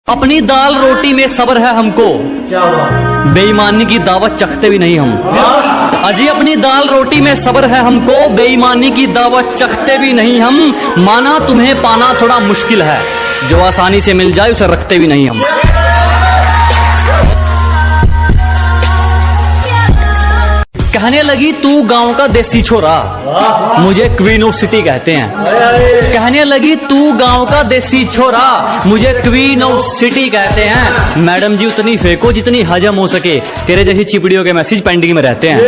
अपनी दाल रोटी में सब्र है हमको, क्या बात। बेईमानी की दावत चखते भी नहीं हम। अजी अपनी दाल रोटी में सब्र है हमको, बेईमानी की दावत चखते भी नहीं हम। माना तुम्हें पाना थोड़ा मुश्किल है, जो आसानी से मिल जाए उसे रखते भी नहीं हम। कहने लगी तू गांव का देसी छोरा, मुझे क्वीन ऑफ सिटी कहते हैं। कहने लगी तू गांव का देसी छोरा, मुझे क्वीन ऑफ सिटी कहते हैं। मैडम जी उतनी फेंको जितनी हजम हो सके, तेरे जैसी चिपड़ियों के मैसेज पेंडिंग में रहते हैं।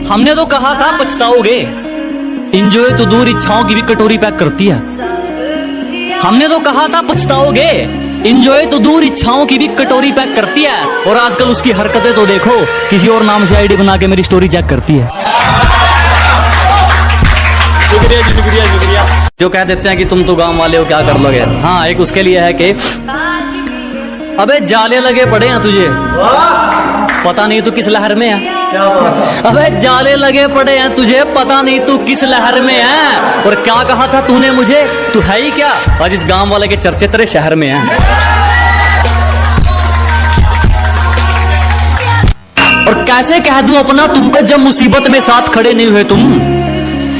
हमने तो कहा था पछताओगे, इंजॉय तो दूर इच्छाओं की भी कटोरी पैक करती है। हमने तो कहा था पछताओगे, इंजॉय तो दूर इच्छाओं की भी कटोरी पैक करती है। और आजकल उसकी हरकतें तो देखो, किसी और नाम से आईडी बना के मेरी स्टोरी चेक करती है। शुक्रिया जी, शुक्रिया शुक्रिया। जो कह देते हैं कि तुम तो गांव वाले हो, क्या कर लोगे। हाँ, एक उसके लिए है कि अबे जाले लगे पड़े हैं तुझे, पता नहीं तू किस लहर में है। अबे जाले लगे पड़े हैं तुझे, पता नहीं तू किस लहर में है। और क्या कहा था तूने मुझे, तू है ही क्या। आज इस गांव वाले के चर्चे तेरे शहर में हैं। और कैसे कह दूं अपना तुमको जब मुसीबत में साथ खड़े नहीं हुए तुम।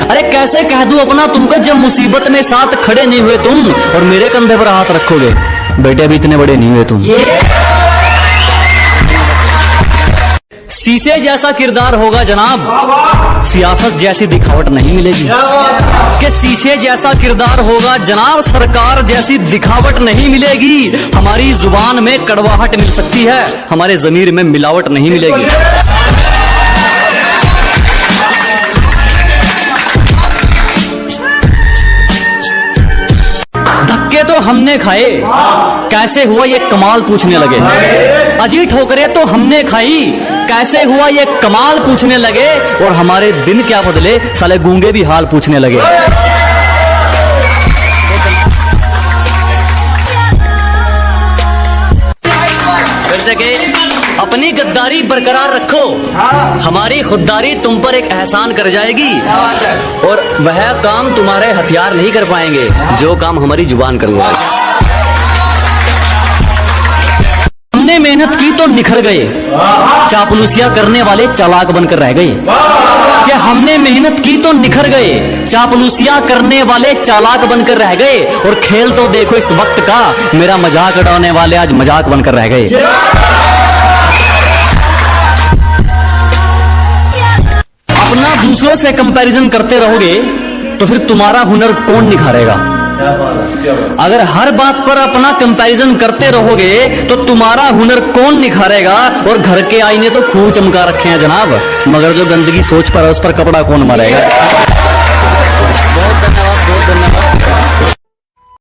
अरे कैसे कह दूं अपना तुमको जब मुसीबत में साथ खड़े नहीं हुए तुम। और मेरे कंधे पर हाथ रखोगे, बेटे अभी इतने बड़े नहीं हुए तुम। शीशे जैसा किरदार होगा जनाब, सियासत जैसी दिखावट नहीं मिलेगी। कि शीशे जैसा किरदार होगा जनाब, सरकार जैसी दिखावट नहीं मिलेगी। हमारी जुबान में कड़वाहट मिल सकती है, हमारे जमीर में मिलावट नहीं मिलेगी। धक्के तो हमने खाए, कैसे हुआ ये कमाल पूछने लगे। अजी ठोकरे तो हमने खाई, कैसे हुआ ये कमाल पूछने लगे। और हमारे दिन क्या बदले, साले गूंगे भी हाल पूछने लगे। फिर के अपनी गद्दारी बरकरार रखो, हमारी खुददारी तुम पर एक एहसान कर जाएगी। और वह काम तुम्हारे हथियार नहीं कर पाएंगे, जो काम हमारी जुबान करूंगा। हमने मेहनत की तो निखर गए, चापलूसियां करने वाले चालाक बनकर रह गए। कि हमने मेहनत की तो निखर गए, चापलूसियां करने वाले चालाक बनकर रह गए। और खेल तो देखो इस वक्त का, मेरा मजाक उड़ाने वाले आज मजाक बनकर रह गए। अपना दूसरों से कंपैरिजन करते रहोगे तो फिर तुम्हारा हुनर कौन निखारेगा। अगर हर बात पर अपना कंपैरिजन करते रहोगे तो तुम्हारा हुनर कौन निखारेगा। और घर के आईने तो खूब चमका रखे हैं जनाब, मगर जो गंदगी सोच पर है उस पर कपड़ा कौन मारेगा।